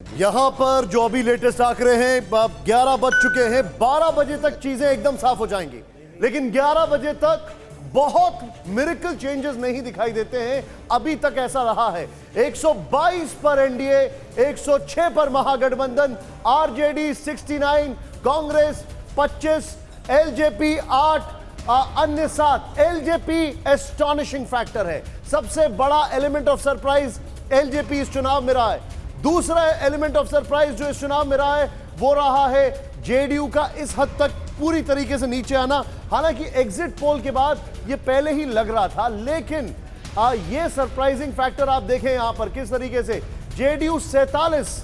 यहां पर जो अभी लेटेस्ट आंकड़े हैं, अब 11 बज चुके हैं, 12 बजे तक चीजें एकदम साफ हो जाएंगी, लेकिन 11 बजे तक बहुत मिरेकल चेंजेस नहीं दिखाई देते हैं। अभी तक ऐसा रहा है। 122 पर एनडीए, 106 पर महागठबंधन, आरजेडी 69, कांग्रेस 25, एलजेपी 8, अन्य 7। एलजेपी एस्टॉनिशिंग फैक्टर है, सबसे बड़ा एलिमेंट ऑफ सरप्राइज एलजेपी इस चुनाव में रहा है। दूसरा एलिमेंट ऑफ सरप्राइज जो इस चुनाव में रहा है वो रहा है जेडीयू का इस हद तक पूरी तरीके से नीचे आना। हालांकि एग्जिट पोल के बाद ये पहले ही लग रहा था, लेकिन ये सरप्राइजिंग फैक्टर आप देखें यहां पर किस तरीके से जेडीयू 47,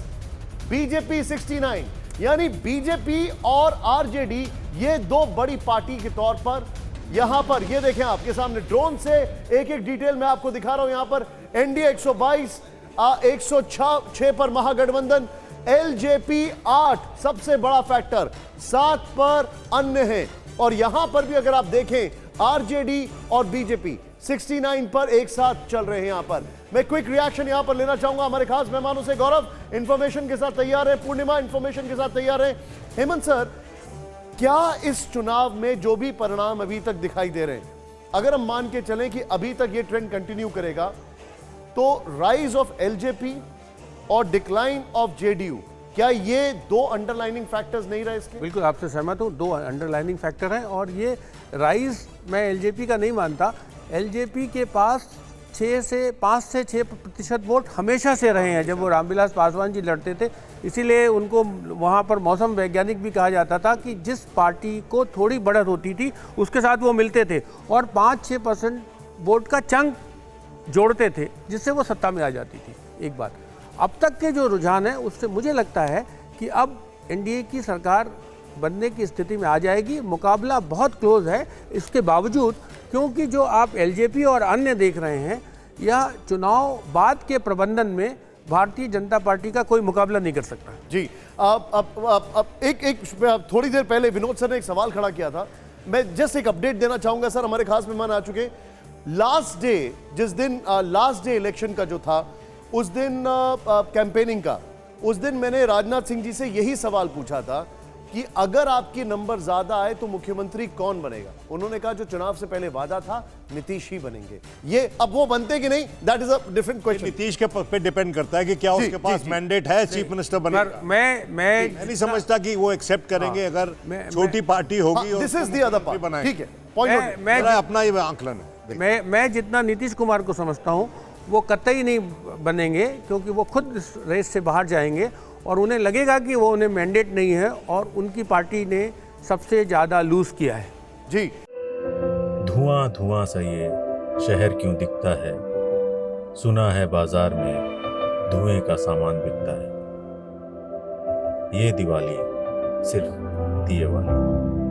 बीजेपी 69, यानी बीजेपी और आरजेडी ये दो बड़ी पार्टी के तौर पर यहां पर ये देखें आपके सामने ड्रोन से एक एक डिटेल मैं आपको दिखा रहा हूं। यहां पर एनडीए 122, 106 पर महागठबंधन, एलजेपी 8 सबसे बड़ा फैक्टर, 7 पर अन्य है। और यहां पर भी अगर आप देखें आरजेडी और बीजेपी 69 पर एक साथ चल रहे हैं। यहां पर मैं क्विक रिएक्शन यहां पर लेना चाहूंगा हमारे खास मेहमानों से। गौरव इंफॉर्मेशन के साथ तैयार है, पूर्णिमा इंफॉर्मेशन के साथ तैयार है, हेमंत सर क्या इस चुनाव में जो भी परिणाम अभी तक दिखाई दे रहे हैं, अगर हम मान के चलें कि अभी तक ये ट्रेंड कंटिन्यू करेगा, तो राइज ऑफ एलजेपी और डिक्लाइन ऑफ जेडीयू, क्या ये दो अंडरलाइनिंग फैक्टर्स नहीं रहे इसके? बिल्कुल आपसे सहमत हूँ, दो अंडरलाइनिंग फैक्टर हैं। और ये राइज मैं एलजेपी का नहीं मानता। एलजेपी के पास 5 से 6% वोट हमेशा से रहे हैं जब वो रामविलास पासवान जी लड़ते थे। इसीलिए उनको वहाँ पर मौसम वैज्ञानिक भी कहा जाता था कि जिस पार्टी को थोड़ी बढ़त होती थी उसके साथ वो मिलते थे और 5-6% वोट का चंक जोड़ते थे, जिससे वो सत्ता में आ जाती थी। एक बात, अब तक के जो रुझान है उससे मुझे लगता है कि अब एनडीए की सरकार बनने की स्थिति में आ जाएगी। मुकाबला बहुत क्लोज है इसके बावजूद, क्योंकि जो आप एलजेपी और अन्य देख रहे हैं, यह चुनाव बाद के प्रबंधन में भारतीय जनता पार्टी का कोई मुकाबला नहीं कर सकता। जी, अब एक थोड़ी देर पहले विनोद सर ने एक सवाल खड़ा किया था, मैं जस्ट एक अपडेट देना चाहूंगा सर। हमारे खास मेहमान आ चुके हैं। लास्ट डे, जिस दिन लास्ट डे इलेक्शन का जो था, उस दिन कैंपेनिंग का, उस दिन मैंने राजनाथ सिंह जी से यही सवाल पूछा था कि अगर आपके नंबर ज्यादा आए तो मुख्यमंत्री कौन बनेगा। उन्होंने कहा जो चुनाव से पहले वादा था नीतीश ही बनेंगे। ये अब वो बनते कि नहीं, that is a different question. Nitish के पे डिपेंड करता है कि क्या उसके पास मैंडेट है चीफ मिनिस्टर बनने का। मैं नहीं समझता कि वो एक्सेप्ट करेंगे अगर छोटी पार्टी होगी। This is the other part, ठीक है, पॉइंट मेरा अपना ये आंकलन है। मैं जितना नीतीश कुमार को समझता हूँ वो कतई नहीं बनेंगे, क्योंकि वो खुद इस रेस से बाहर जाएंगे और उन्हें लगेगा कि वो उन्हें मैंडेट नहीं है और उनकी पार्टी ने सबसे ज़्यादा लूज किया है। जी, धुआं धुआं सा ये शहर क्यों दिखता है, सुना है बाजार में धुएं का सामान बिकता है, ये दिवाली सिर्फ दिए वाली।